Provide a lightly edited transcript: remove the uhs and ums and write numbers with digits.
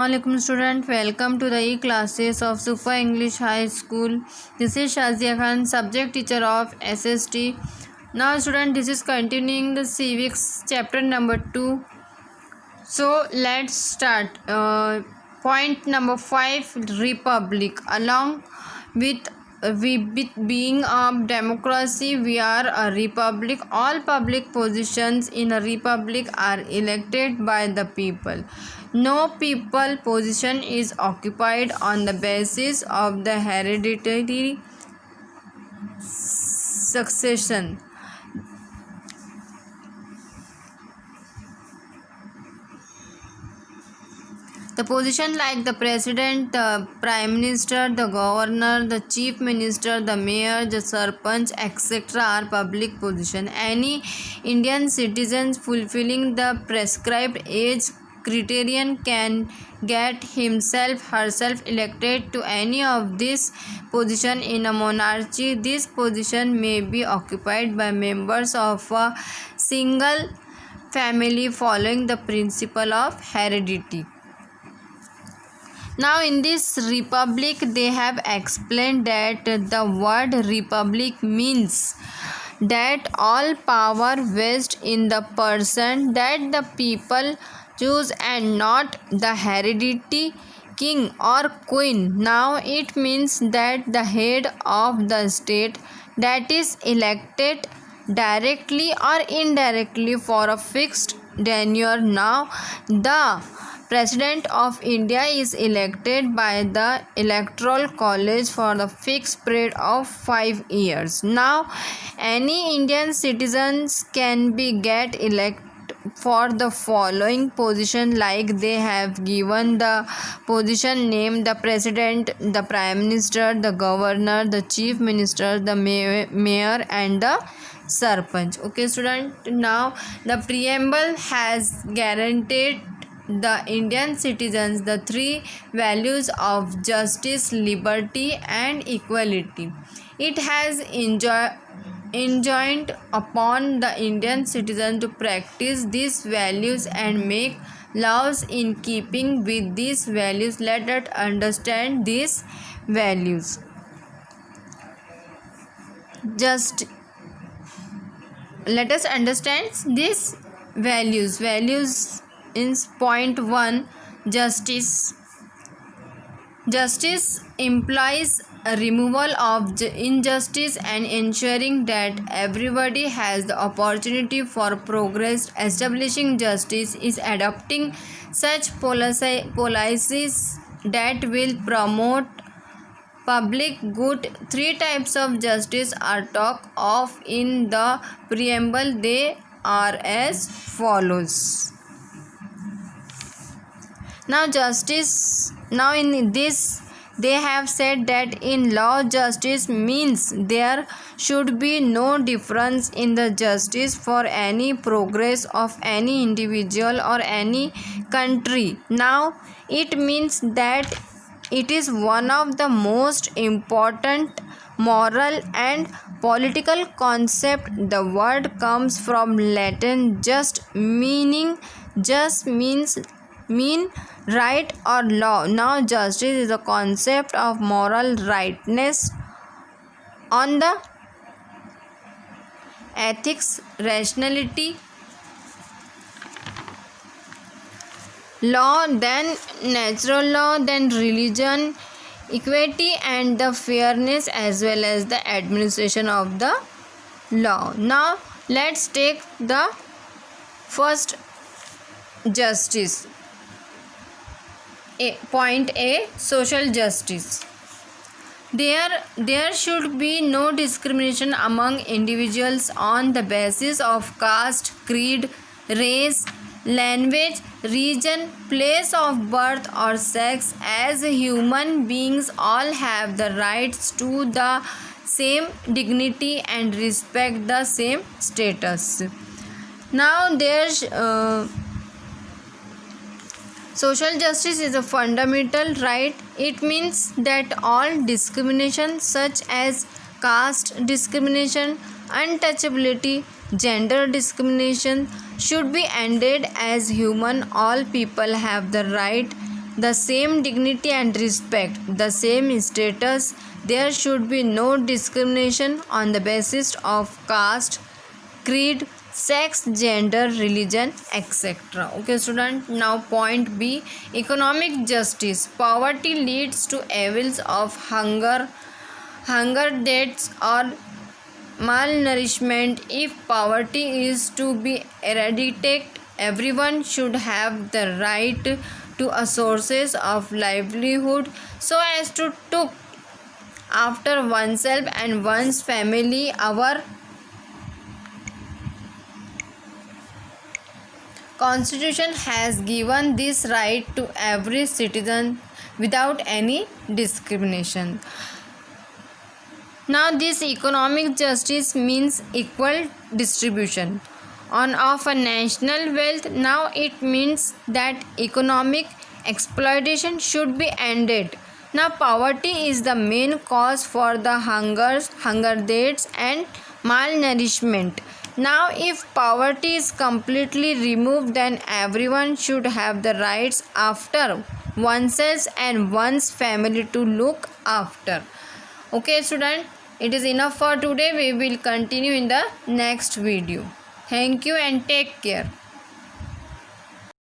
Assalamualaikum student, welcome to the e-classes of Sufa English High School. This is Shazia Khan, subject teacher of SST. Now student, this is continuing the civics chapter number 2. So let's start. Point number 5, Republic. Along with being a democracy, we are a republic. All public positions in a republic are elected by the people. No people position is occupied on the basis of the hereditary succession. The position like the president, the prime minister, the governor, the chief minister, the mayor, the sarpanch, etc. are public position. Any Indian citizen fulfilling the prescribed age criterion can get herself elected to any of this position in a monarchy. This position may be occupied by members of a single family following the principle of heredity. Now in this republic they have explained that the word republic means that all power vests in the person that the people choose and not the hereditary king or queen. Now it means that the head of the state that is elected directly or indirectly for a fixed tenure. Now the President of India is elected by the Electoral College for the fixed period of 5 years. Now, any Indian citizens can be get elected for the following position, like they have given the position name: the president, the prime minister, the governor, the chief minister, the mayor and the sarpanch. Okay student, now the preamble has guaranteed the Indian citizens the three values of justice, liberty and equality. It has enjoined upon the Indian citizen to practice these values and make laws in keeping with these values. Let us understand these values. Let us understand these values in point 1, justice. Justice implies a removal of injustice and ensuring that everybody has the opportunity for progress. Establishing justice is adopting such policies that will promote public good. Three types of justice are talked of in the preamble. They are as follows. Now in this they have said that in law justice means there should be no difference in the justice for any progress of any individual or any country. Now it means that it is one of the most important moral and political concept. The word comes from Latin just mean right or law. Now justice is a concept of moral rightness on the ethics, rationality, law, then natural law, then religion, equity and the fairness, as well as the administration of the law. Now let's take the first justice. Point A, social justice. There should be no discrimination among individuals on the basis of caste, creed, race, language, region, place of birth or sex. As human beings, all have the rights to the same dignity and respect the same status. Now there's social justice is a fundamental right. It means that all discrimination such as caste discrimination, untouchability, gender discrimination should be ended. As human, all people have the right the same dignity and respect, the same status. There should be no discrimination on the basis of caste, creed, sex, gender, religion, etc. Okay, student. Now, point B, economic justice. Poverty leads to evils of hunger, deaths, or malnourishment. If poverty is to be eradicated, everyone should have the right to a sources of livelihood so as to look after oneself and one's family. Our Constitution has given this right to every citizen without any discrimination. Now, this economic justice means equal distribution of a national wealth. Now, it means that economic exploitation should be ended. Now, poverty is the main cause for the hunger deaths, and malnourishment. Now, if poverty is completely removed, then everyone should have the rights after oneself and one's family to look after. Okay, student, it is enough for today. We will continue in the next video. Thank you and take care.